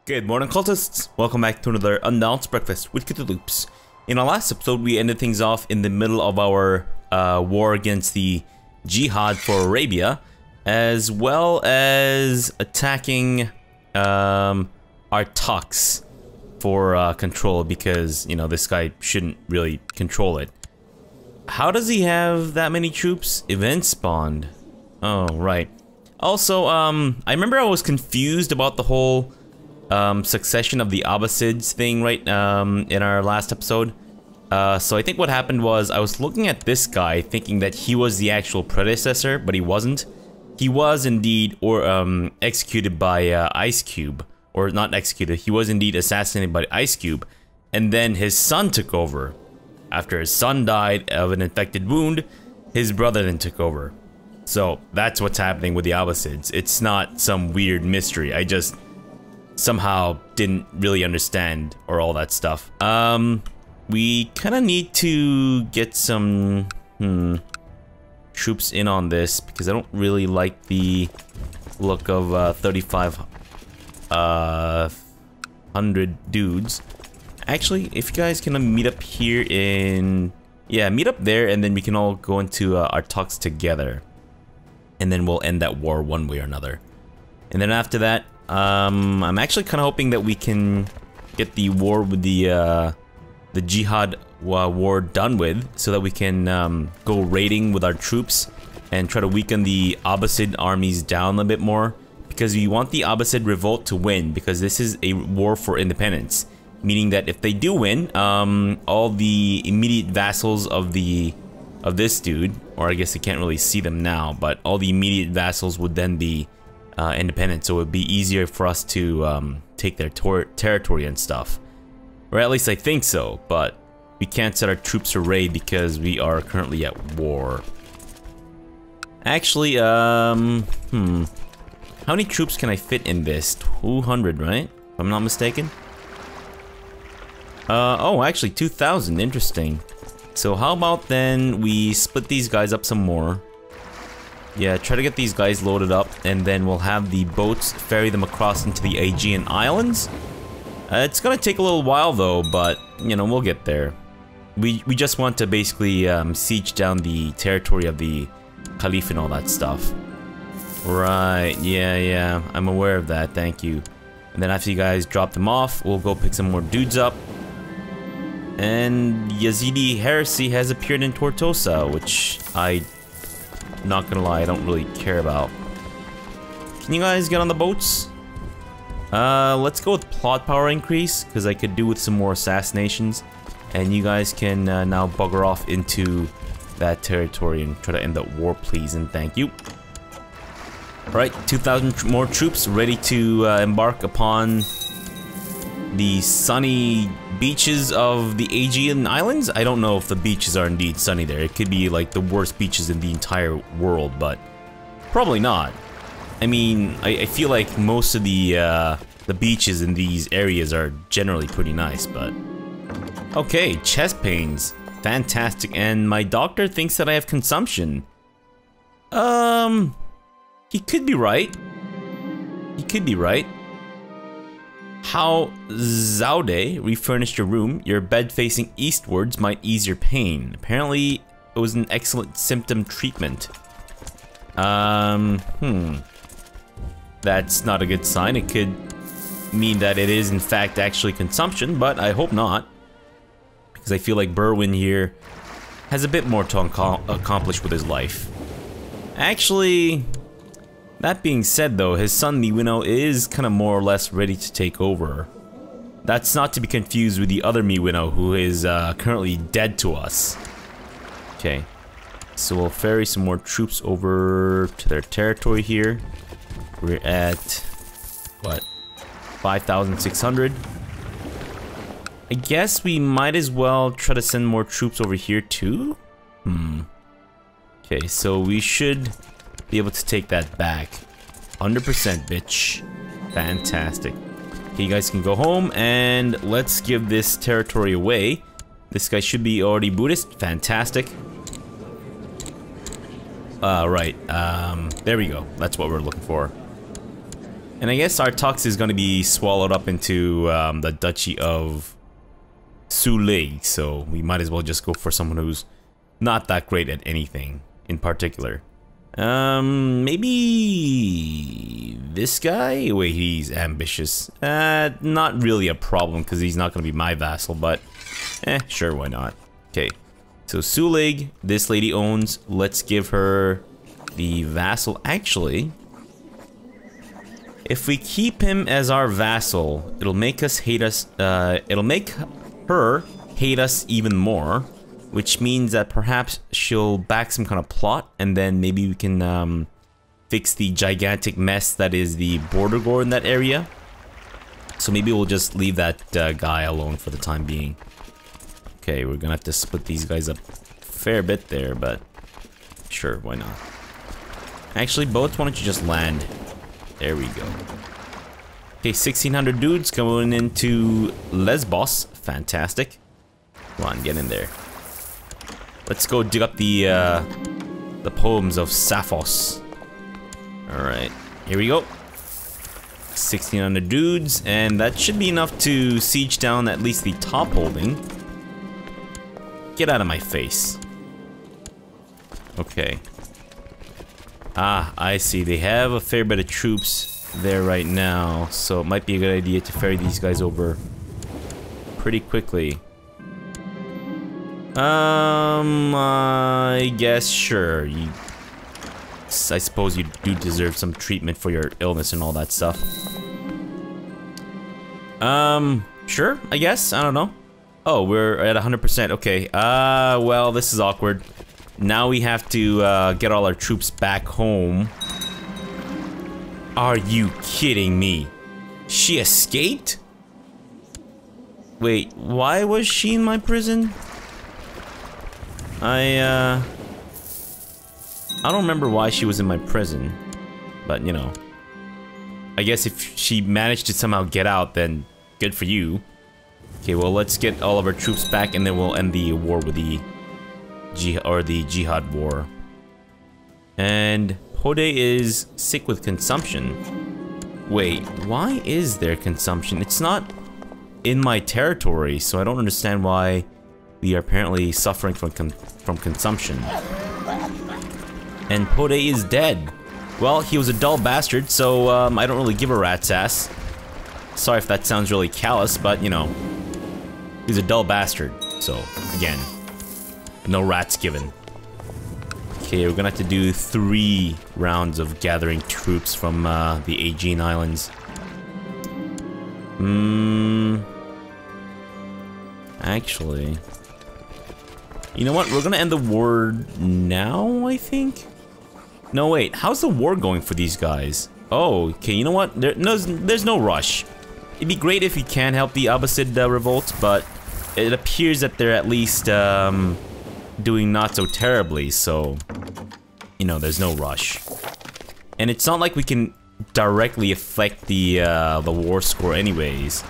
Good morning, cultists! Welcome back to another Unannounced Breakfast with CthuLoops. In our last episode, we ended things off in the middle of our war against the Jihad for Arabia, as well as attacking our Tux for control, because, you know, this guy shouldn't really control it. How does he have that many troops? Event spawned. Oh, right. Also, I remember I was confused about the whole succession of the Abbasids thing, right, in our last episode. So I think what happened was I was looking at this guy thinking that he was the actual predecessor, but he wasn't. He was indeed executed by Ice Cube, or not executed, he was indeed assassinated by Ice Cube, and then his son took over. After his son died of an infected wound, his brother then took over. So that's what's happening with the Abbasids. It's not some weird mystery. I just somehow didn't really understand or all that stuff. We kind of need to get some troops in on this, because I don't really like the look of 3,500 dudes. Actually, if you guys can meet up here in... yeah, meet up there, and then we can all go into our talks together. And then we'll end that war one way or another. And then after that, I'm actually kind of hoping that we can get the war with the Jihad war done with, so that we can go raiding with our troops and try to weaken the Abbasid armies down a bit more, because we want the Abbasid revolt to win, because this is a war for independence, meaning that if they do win, all the immediate vassals of this dude, or I guess I can't really see them now, but all the immediate vassals would then be independent, so it would be easier for us to take their territory and stuff. Or at least I think so, but we can't set our troops to raid because we are currently at war. Actually, how many troops can I fit in this? 200, right? If I'm not mistaken. Oh, actually 2,000, interesting. So how about then we split these guys up some more. Yeah, try to get these guys loaded up, and then we'll have the boats ferry them across into the Aegean Islands. It's gonna take a little while though, but, you know, we'll get there. We just want to basically siege down the territory of the Caliph and all that stuff. Right, yeah, I'm aware of that, thank you. And then after you guys drop them off, we'll go pick some more dudes up. And Yazidi heresy has appeared in Tortosa, which not gonna lie, I don't really care about. Can you guys get on the boats? Let's go with plot power increase, because I could do with some more assassinations. And you guys can now bugger off into that territory and try to end that war, please and thank you. Alright, 2,000 more troops ready to embark upon the sunny beaches of the Aegean Islands. I don't know if the beaches are indeed sunny there. It could be like the worst beaches in the entire world, but probably not. I mean, I feel like most of the beaches in these areas are generally pretty nice, but... okay, chest pains. Fantastic, and my doctor thinks that I have consumption. He could be right. He could be right. How Zaude refurnished your room. Your bed facing eastwards might ease your pain. Apparently, it was an excellent symptom treatment. That's not a good sign. It could mean that it is in fact actually consumption, but I hope not. Because I feel like Berwyn here has a bit more to accomplish with his life. Actually, that being said though, his son Miwino is kind of more or less ready to take over. That's not to be confused with the other Miwino, who is currently dead to us. Okay, so we'll ferry some more troops over to their territory here. We're at, what, 5,600? I guess we might as well try to send more troops over here too? Okay, so we should be able to take that back. 100%, bitch. Fantastic. Okay, you guys can go home, and let's give this territory away. This guy should be already Buddhist. Fantastic. Right. There we go. That's what we're looking for. And I guess our tux is going to be swallowed up into the Duchy of CthuLoops, so we might as well just go for someone who's not that great at anything in particular. Maybe this guy? Wait, he's ambitious. Not really a problem because he's not going to be my vassal, but sure, why not? Okay, so CthuLoops, this lady owns. Let's give her the vassal. Actually, if we keep him as our vassal, it'll make us hate us. It'll make her hate us even more, which means that perhaps she'll back some kind of plot, and then maybe we can fix the gigantic mess that is the border gore in that area. So maybe we'll just leave that guy alone for the time being. Okay, we're gonna have to split these guys up a fair bit there, but sure, why not? Actually, both, why don't you just land? There we go. Okay, 1,600 dudes going into Lesbos. Fantastic. Come on, get in there. Let's go dig up the poems of Sappho's. Alright, here we go. 1,600 dudes, and that should be enough to siege down at least the top holding. Get out of my face. Okay. Ah, I see. They have a fair bit of troops there right now, so it might be a good idea to ferry these guys over pretty quickly. I guess sure. I suppose you do deserve some treatment for your illness and all that stuff. Sure, I guess. I don't know. Oh, we're at 100%. Okay. Well, this is awkward. Now we have to get all our troops back home. Are you kidding me? She escaped? Wait, why was she in my prison? I don't remember why she was in my prison, but you know, I guess if she managed to somehow get out, then good for you. Okay, well, let's get all of our troops back, and then we'll end the war with the Jihad war. And Hode is sick with consumption. Wait, why is there consumption? It's not in my territory, so I don't understand why we are apparently suffering from consumption. And Hode is dead. Well, he was a dull bastard, so I don't really give a rat's ass. Sorry if that sounds really callous, but you know, he's a dull bastard. So again, no rats given. Okay, we're gonna have to do 3 rounds of gathering troops from the Aegean Islands. Actually, you know what? We're gonna end the war now, I think? No, wait. How's the war going for these guys? Oh, okay, you know what? There's no rush. It'd be great if we can help the Abbasid revolt, but it appears that they're at least doing not so terribly, so you know, there's no rush. And it's not like we can directly affect the war score anyways.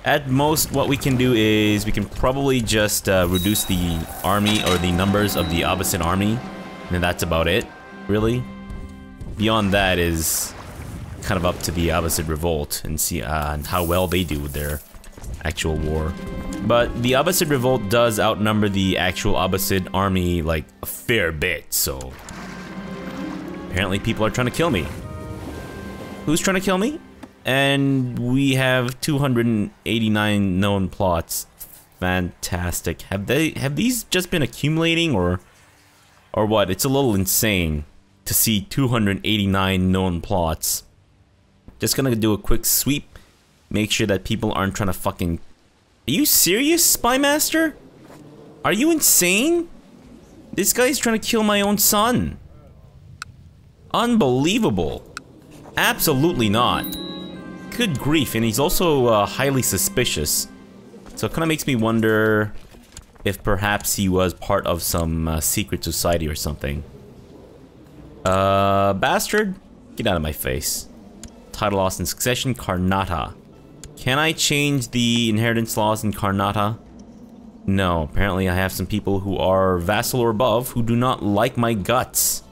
At most, what we can do is we can probably just reduce the army or the numbers of the Abbasid army, and that's about it, really. Beyond that is kind of up to the Abbasid revolt and see and how well they do with their actual war. But the Abbasid revolt does outnumber the actual Abbasid army like a fair bit, so apparently people are trying to kill me. Who's trying to kill me? And we have 289 known plots. Fantastic. Have these just been accumulating or what? It's a little insane to see 289 known plots. Just gonna do a quick sweep. Make sure that people aren't trying to fucking... Are you serious, Spy Master? Are you insane? This guy's trying to kill my own son. Unbelievable. Absolutely not. Good grief, and he's also highly suspicious. So it kind of makes me wonder if perhaps he was part of some secret society or something. Bastard, get out of my face. Title loss in succession, Karnata. Can I change the inheritance laws in Karnata? No, apparently I have some people who are vassal or above who do not like my guts.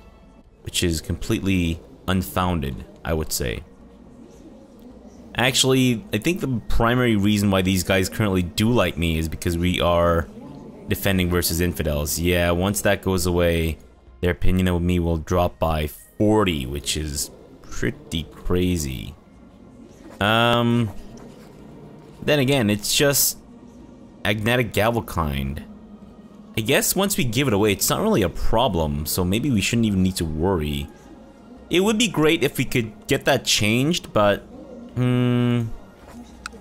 Which is completely unfounded, I would say. Actually, I think the primary reason why these guys currently do like me is because we are defending versus infidels. Yeah, once that goes away, their opinion of me will drop by 40, which is pretty crazy. Then again, it's just agnatic gavelkind. I guess once we give it away, it's not really a problem, so maybe we shouldn't even need to worry. It would be great if we could get that changed, but I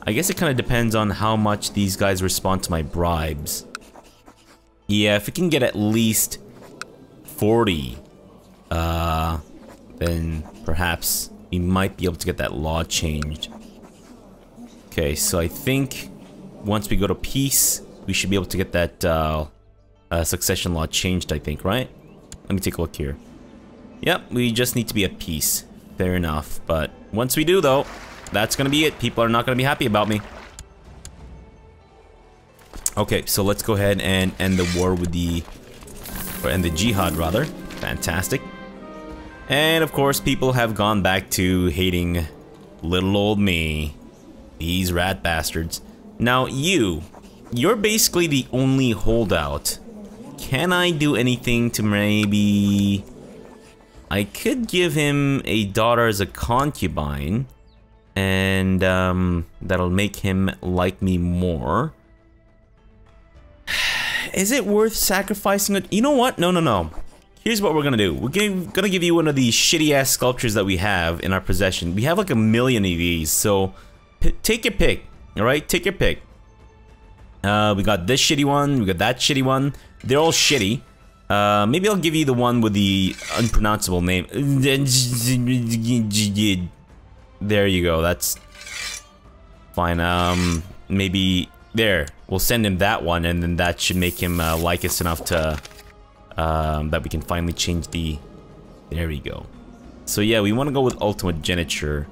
guess it kind of depends on how much these guys respond to my bribes. Yeah, if we can get at least 40, then perhaps we might be able to get that law changed. Okay, so I think once we go to peace, we should be able to get that succession law changed, I think, right? Let me take a look here. Yep, we just need to be at peace. Fair enough. But once we do, though, that's gonna be it. People are not gonna be happy about me. Okay, so let's go ahead and end the war with the... or end the jihad, rather. Fantastic. And, of course, people have gone back to hating little old me. These rat bastards. Now, you're basically the only holdout. Can I do anything to maybe... I could give him a daughter as a concubine, and that'll make him like me more. Is it worth sacrificing it? You know what? No. Here's what we're gonna do. We're gonna give you one of these shitty-ass sculptures that we have in our possession. We have like 1 million of these, so take your pick, alright? Take your pick. We got this shitty one, we got that shitty one. They're all shitty. Maybe I'll give you the one with the unpronounceable name. There you go, that's fine. Maybe there. We'll send him that one, and then that should make him like us enough to that we can finally change the... There we go. So yeah, we want to go with ultimate geniture.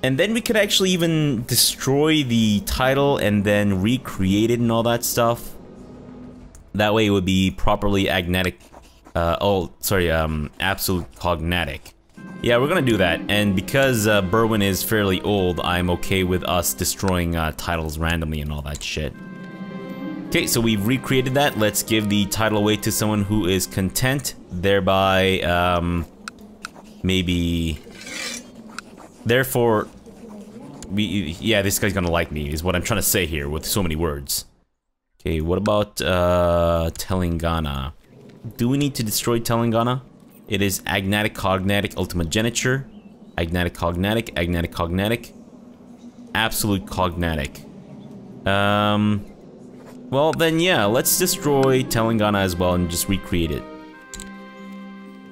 And then we could actually even destroy the title and then recreate it and all that stuff. That way it would be properly agnatic, absolute cognatic. Yeah, we're gonna do that, and because Berwyn is fairly old, I'm okay with us destroying titles randomly and all that shit. Okay, so we've recreated that. Let's give the title away to someone who is content, thereby, maybe... Therefore... yeah, this guy's gonna like me, is what I'm trying to say here with so many words. Okay, what about, Telangana? Do we need to destroy Telangana? It is agnatic, cognatic, ultimate geniture. Agnatic, cognatic, agnatic, cognatic. Absolute cognatic. Well, then, yeah, let's destroy Telangana as well and just recreate it.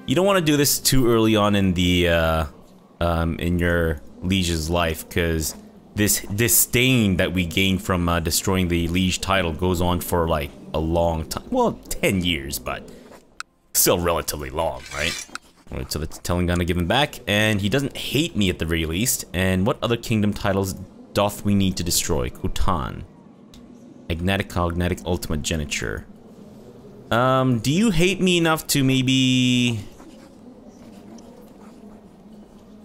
You don't want to do this too early on in the, in your liege's life, because this disdain that we gain from destroying the liege title goes on for, like, a long time. Well, 10 years, but still relatively long, right? Alright, so that's Telangana given back, and he doesn't hate me at the very least. And what other kingdom titles doth we need to destroy? Kutan. Agnatic, cognatic, ultimate geniture. Do you hate me enough to maybe...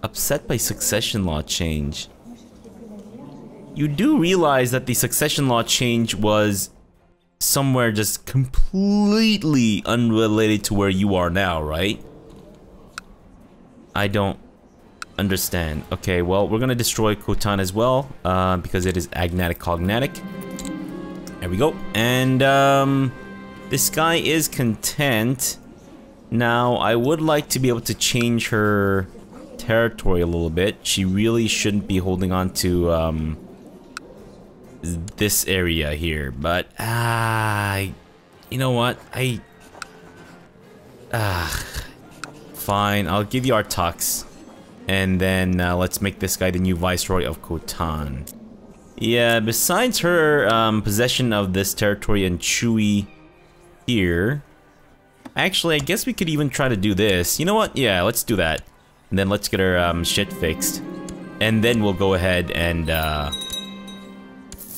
upset by succession law change? You do realize that the succession law change was somewhere just completely unrelated to where you are now, right? I don't understand. Okay, well, we're gonna destroy Khotan as well, because it is agnatic cognatic. There we go. And this guy is content. Now, I would like to be able to change her territory a little bit. She really shouldn't be holding on to this area here, but you know what? Fine, I'll give you our tux, and then let's make this guy the new viceroy of Khotan. Yeah, besides her possession of this territory and Chewy here, actually, I guess we could even try to do this. You know what? Yeah, let's do that. And then let's get her shit fixed. And then we'll go ahead and,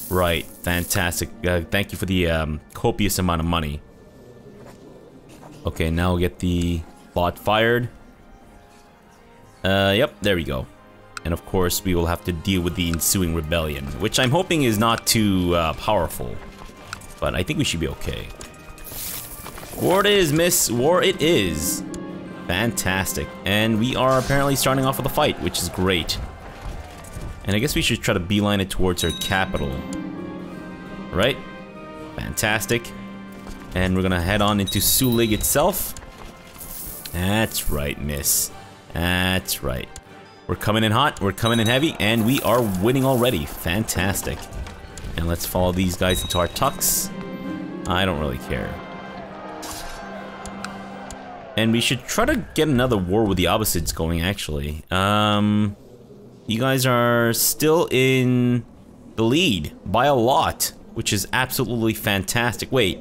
right, fantastic. Thank you for the copious amount of money. Okay, now we'll get the bot fired. Yep, there we go. And of course, we will have to deal with the ensuing rebellion, which I'm hoping is not too powerful. But I think we should be okay. War it is, miss. War it is. Fantastic. And we are apparently starting off with a fight, which is great. And I guess we should try to beeline it towards her capital. Right? Fantastic. And we're gonna head on into Sulig itself. That's right, miss. That's right. We're coming in hot, we're coming in heavy, and we are winning already. Fantastic. And let's follow these guys into our tucks. I don't really care. And we should try to get another war with the Abbasids going, actually. You guys are still in the lead by a lot, which is absolutely fantastic. Wait,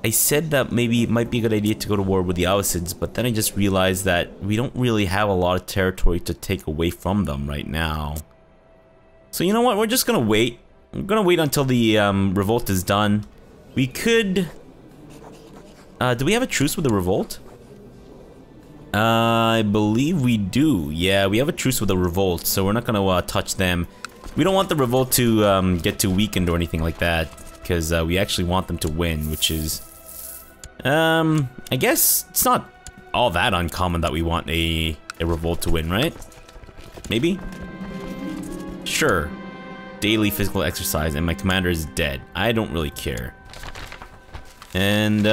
I said that maybe it might be a good idea to go to war with the Abbasids, but then I just realized that we don't really have a lot of territory to take away from them right now. So you know what, we're just gonna wait. We're gonna wait until the revolt is done. We could... do we have a truce with the revolt? I believe we do. Yeah, we have a truce with the revolt, so we're not gonna touch them. We don't want the revolt to get too weakened or anything like that, because we actually want them to win, which is... I guess it's not all that uncommon that we want a revolt to win, right? Maybe? Sure. Daily physical exercise, and my commander is dead. I don't really care. And,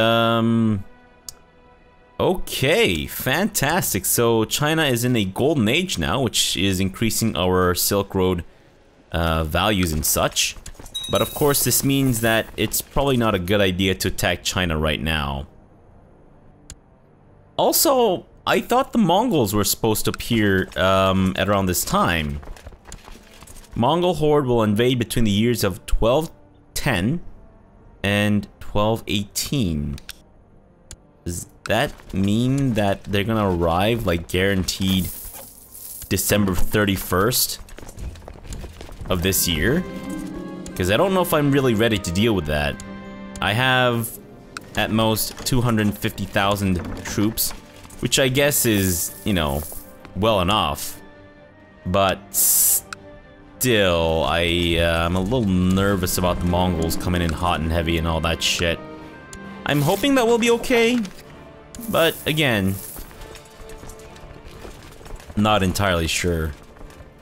okay, fantastic. So China is in a golden age now, which is increasing our Silk Road values and such. But of course, this means that it's probably not a good idea to attack China right now. Also, I thought the Mongols were supposed to appear at around this time. Mongol horde will invade between the years of 1210 and 1218. Does that mean that they're gonna arrive, like, guaranteed December 31st of this year? Because I don't know if I'm really ready to deal with that. I have, at most, 250,000 troops, which I guess is, you know, well enough. But still, I'm a little nervous about the Mongols coming in hot and heavy and all that shit. I'm hoping that we'll be okay, but again, not entirely sure.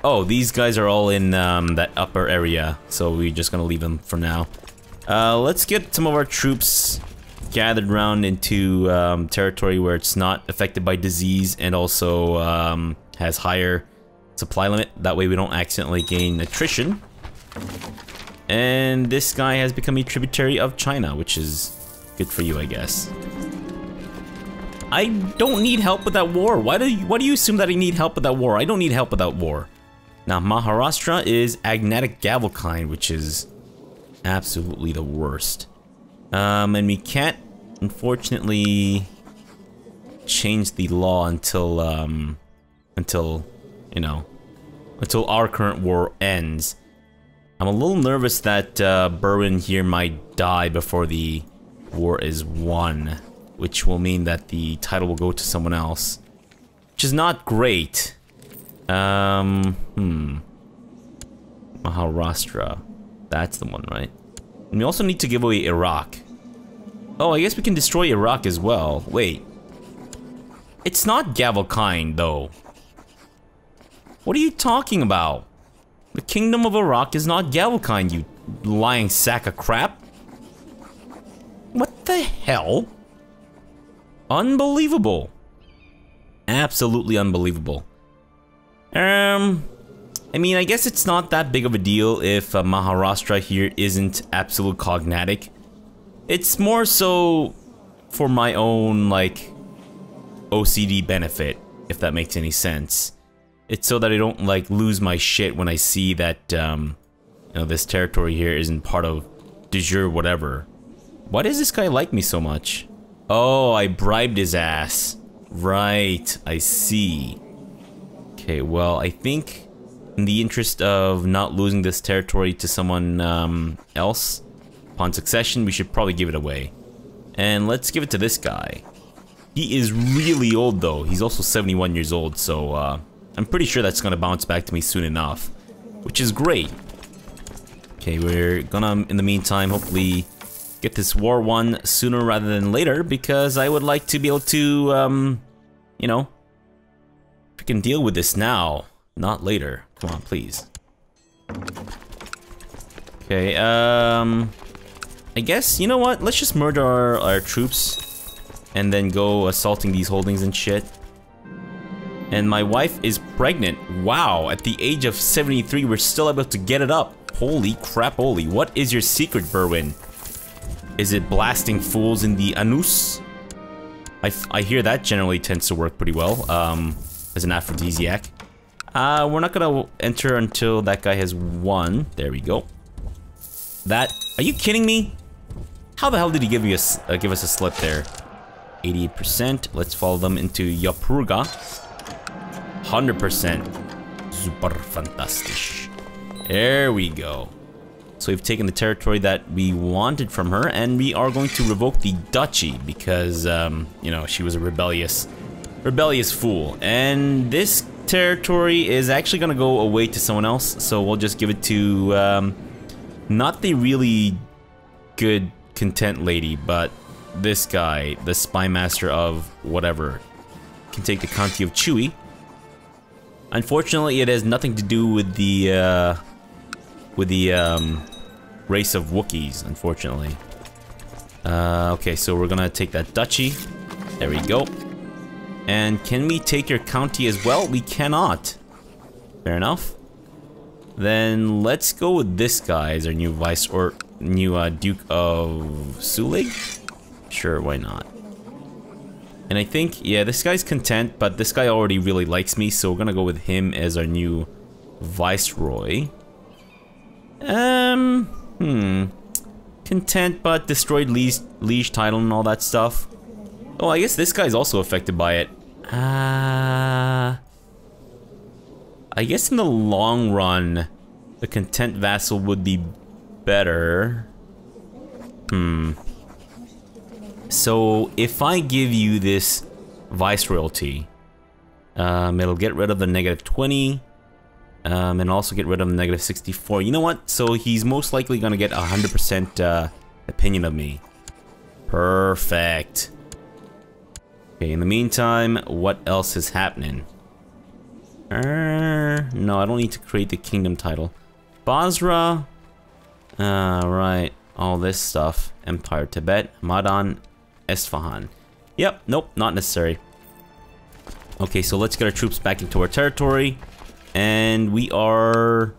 Oh, these guys are all in that upper area, so we're just gonna leave them for now. Let's get some of our troops gathered around into territory where it's not affected by disease and also has higher supply limit. That way we don't accidentally gain attrition. And this guy has become a tributary of China, which is good for you, I guess. I don't need help with that war. Why do you assume that I need help with that war? I don't need help with that war. Now, Maharashtra is Agnatic Gavelkind, which is absolutely the worst. And we can't, unfortunately, change the law until, you know, until our current war ends. I'm a little nervous that Berwin here might die before the war is won, which will mean that the title will go to someone else, which is not great. Maharashtra. That's the one, right? And we also need to give away Iraq. Oh, I guess we can destroy Iraq as well. Wait. It's not Gavelkind, though. What are you talking about? The Kingdom of Iraq is not Gavelkind, you lying sack of crap. What the hell? Unbelievable. Absolutely unbelievable. I mean, I guess it's not that big of a deal if Maharashtra here isn't absolute cognatic. It's more so for my own, like, OCD benefit, if that makes any sense. It's so that I don't, like, lose my shit when I see that, you know, this territory here isn't part of de jure whatever. Why does this guy like me so much? Oh, I bribed his ass. Right, I see. Okay, well, I think in the interest of not losing this territory to someone else upon succession, we should probably give it away. And let's give it to this guy. He is really old, though. He's also 71 years old, so I'm pretty sure that's gonna bounce back to me soon enough, which is great. Okay, we're gonna, in the meantime, hopefully get this war won sooner rather than later, because I would like to be able to, you know, freaking deal with this now, not later. Come on, please. Okay, I guess, you know what? Let's just murder our troops and then go assaulting these holdings and shit. And my wife is pregnant. Wow, at the age of 73, we're still able to get it up. Holy crap-oly. What is your secret, Berwyn? Is it blasting fools in the anus? I hear that generally tends to work pretty well, as an aphrodisiac. We're not gonna enter until that guy has won. There we go. That, are you kidding me? How the hell did he give us a slip there? 88%. Let's follow them into Yapurga. 100%. Super fantastic. There we go. So we've taken the territory that we wanted from her, and we are going to revoke the duchy because, you know, she was a rebellious fool. And this territory is actually gonna go away to someone else, so we'll just give it to, not the really good content lady, but this guy, the spy master of whatever, can take the county of Chewy. Unfortunately, it has nothing to do with the race of Wookiees, unfortunately. Okay, so we're gonna take that duchy. There we go. And can we take your county as well? We cannot. Fair enough. Then let's go with this guy as our new vice, or new Duke of Sulig? Sure, why not? And I think, yeah, this guy's content, but this guy already really likes me, so we're gonna go with him as our new viceroy. Content, but destroyed liege title and all that stuff. Oh, I guess this guy's also affected by it. I guess in the long run, the content vassal would be better. So if I give you this viceroyalty, it'll get rid of the -20, and also get rid of the -64. You know what? So he's most likely gonna get 100% opinion of me. Perfect. Okay, in the meantime, what else is happening? No, I don't need to create the kingdom title. Basra. Right. All this stuff. Empire Tibet, Madan, Esfahan. Yep, nope, not necessary. Okay, so let's get our troops back into our territory. And we are...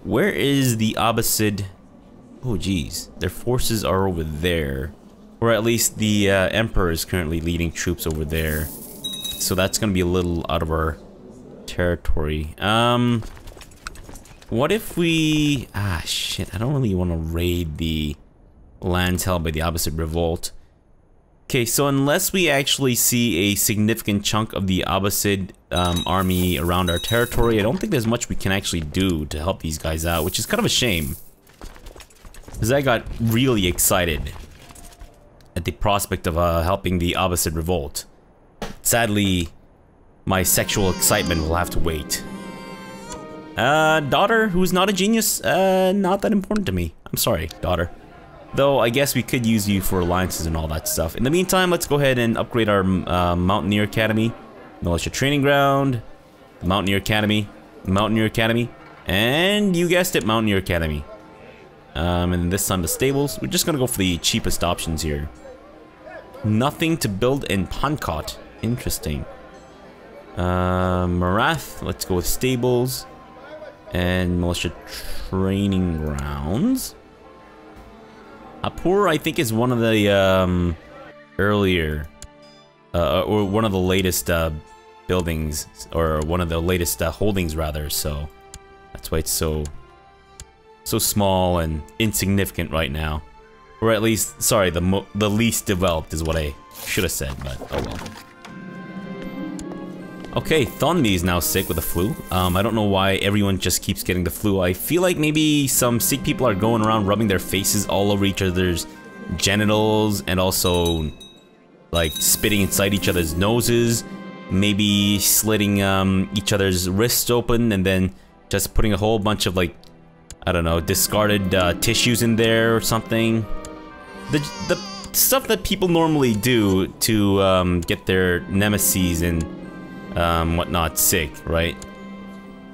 Where is the Abbasid? Oh, geez. Their forces are over there. Or at least the Emperor is currently leading troops over there. So that's gonna be a little out of our territory. What if we... Ah, shit. I don't really want to raid the lands held by the Abbasid Revolt. Okay, so unless we actually see a significant chunk of the Abbasid army around our territory, I don't think there's much we can actually do to help these guys out, which is kind of a shame. Because I got really excited at the prospect of helping the Abbasid Revolt. Sadly, my sexual excitement will have to wait. Daughter, who's not a genius, not that important to me. I'm sorry, daughter. Though, I guess we could use you for alliances and all that stuff. In the meantime, let's go ahead and upgrade our Mountaineer Academy. Militia Training Ground, Mountaineer Academy, Mountaineer Academy, and you guessed it, Mountaineer Academy. And this time the stables. We're just gonna go for the cheapest options here. Nothing to build in Pankot. Interesting. Marath, let's go with stables. And militia training grounds. Apur, I think, is one of the earlier, or one of the latest buildings, or one of the latest holdings rather. So that's why it's so small and insignificant right now, or at least, sorry, the least developed is what I should have said. But oh well. Okay, Thonmi is now sick with the flu. I don't know why everyone just keeps getting the flu. I feel like maybe some sick people are going around rubbing their faces all over each other's genitals and also like spitting inside each other's noses. maybe slitting each other's wrists open and then just putting a whole bunch of, like, I don't know, discarded tissues in there or something. The stuff that people normally do to get their nemesis and whatnot sick, right?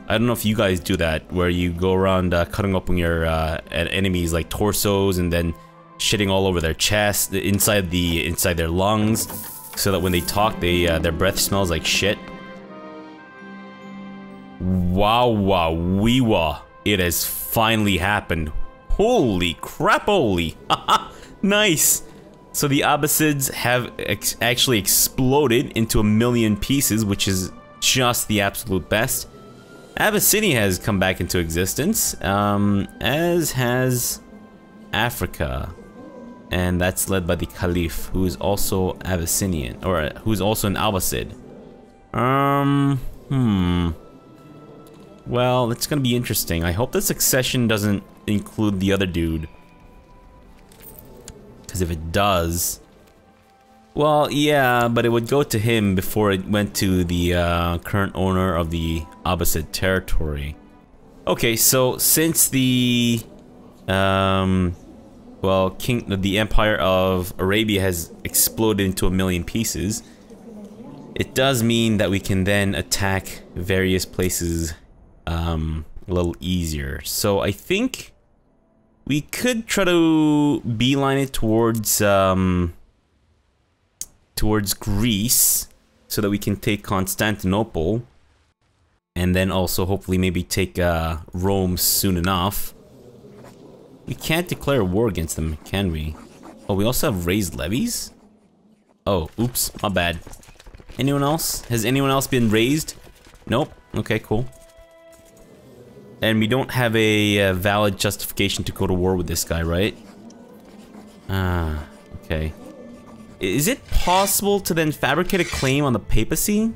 I don't know if you guys do that, where you go around cutting open your enemies like torsos and then shitting all over their chest, inside their lungs, so that when they talk, their breath smells like shit. Wow, wow, wee wah! It has finally happened. Holy crap! Holy, nice. So the Abbasids have actually exploded into 1,000,000 pieces, which is just the absolute best. Abyssinia has come back into existence, as has Africa, and that's led by the Caliph, who is also Abyssinian, or who's also an Abbasid. Well, it's gonna be interesting. I hope the succession doesn't include the other dude, because if it does, well, yeah, but it would go to him before it went to the current owner of the Abbasid territory. Okay, so since the the Empire of Arabia has exploded into 1,000,000 pieces, it does mean that we can then attack various places a little easier. So I think we could try to beeline it towards Greece, so that we can take Constantinople, and then also hopefully maybe take Rome soon enough. We can't declare war against them, can we? Oh, we also have raised levies? Oh, oops, my bad. Anyone else? Has anyone else been raised? Nope. Okay, cool. And we don't have a valid justification to go to war with this guy, right? Ah, okay. Is it possible to then fabricate a claim on the papacy?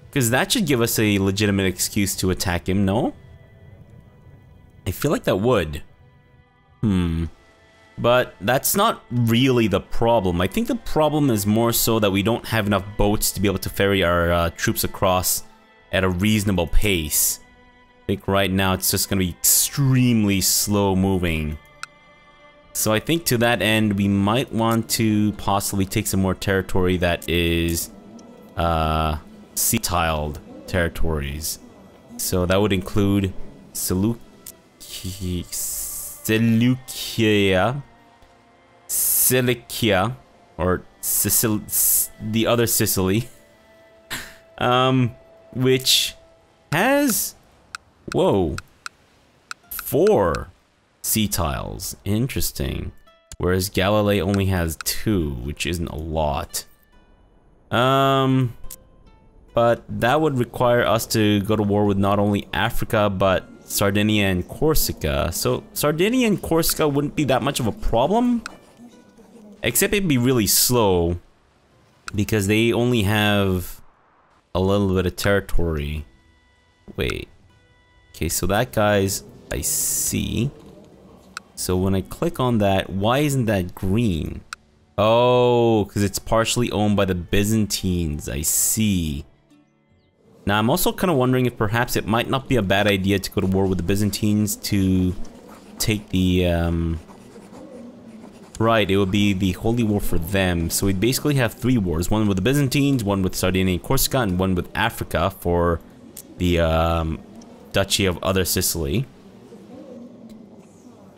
Because that should give us a legitimate excuse to attack him, no? I feel like that would. But that's not really the problem. I think the problem is more so that we don't have enough boats to be able to ferry our troops across at a reasonable pace. I think right now it's just gonna be extremely slow moving. So I think to that end, we might want to possibly take some more territory that is sea-tiled territories. So that would include Cilicia, or the other Sicily, which has, whoa, 4 sea tiles. Interesting. Whereas Galilee only has 2, which isn't a lot. But that would require us to go to war with not only Africa, but Sardinia and Corsica. So Sardinia and Corsica wouldn't be that much of a problem, except it'd be really slow because they only have a little bit of territory. Wait. Okay, so that guy's, I see. So when I click on that, why isn't that green? Oh, because it's partially owned by the Byzantines. I see. Now, I'm also kind of wondering if perhaps it might not be a bad idea to go to war with the Byzantines to take the, right, it would be the Holy War for them. So we'd basically have 3 wars. One with the Byzantines, one with Sardinia and Corsica, and one with Africa for the, Duchy of Other Sicily.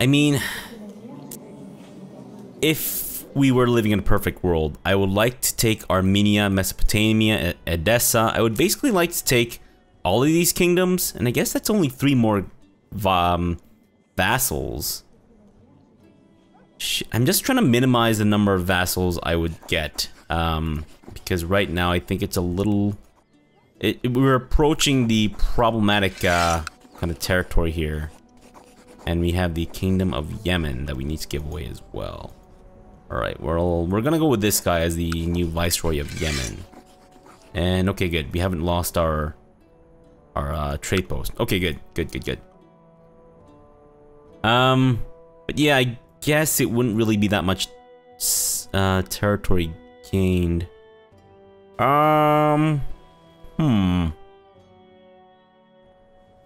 I mean, if we were living in a perfect world, I would like to take Armenia, Mesopotamia, Edessa. I would basically like to take all of these kingdoms, and I guess that's only 3 more vassals. I'm just trying to minimize the number of vassals I would get, because right now I think it's a little... we're approaching the problematic kind of territory here. And we have the Kingdom of Yemen that we need to give away as well. Alright, we're gonna go with this guy as the new Viceroy of Yemen. And okay, good. We haven't lost our trade post. Okay, good. But yeah, I guess it wouldn't really be that much territory gained. You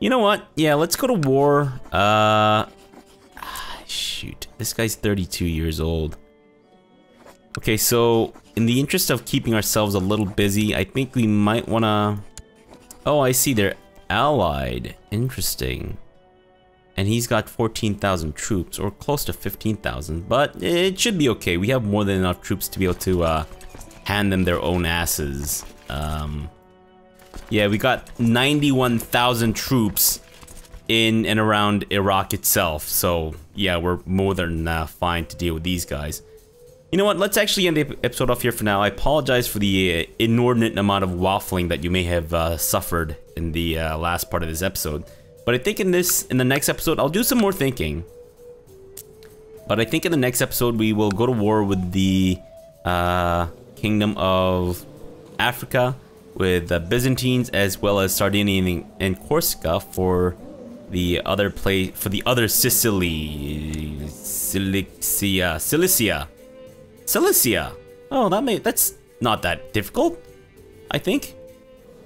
know what? Yeah, let's go to war. Shoot. This guy's 32 years old. Okay, so in the interest of keeping ourselves a little busy, I think we might want to... Oh, I see. They're allied. Interesting. And he's got 14,000 troops, or close to 15,000. But it should be okay. We have more than enough troops to be able to hand them their own asses. Yeah, we got 91,000 troops in and around Iraq itself. So, yeah, we're more than fine to deal with these guys. You know what? Let's actually end the episode off here for now. I apologize for the inordinate amount of waffling that you may have suffered in the last part of this episode. But I think in the next episode, I'll do some more thinking. But I think in the next episode, we will go to war with the Kingdom of Africa, with the Byzantines, as well as Sardinia and Corsica for the other Cilicia. Oh, that's not that difficult, I think.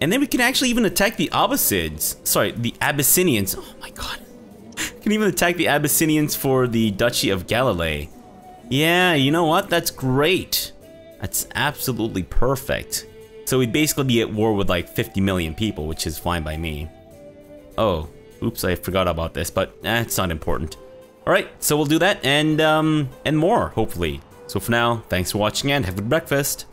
And then we can actually even attack the Abyssids. Sorry, the Abyssinians. Oh my god. Can even attack the Abyssinians for the Duchy of Galilee. Yeah, you know what? That's great. That's absolutely perfect. So we'd basically be at war with like 50 million people, which is fine by me. Oh, oops, I forgot about this, but it's not important. Alright, so we'll do that and more, hopefully. So for now, thanks for watching and have a good breakfast.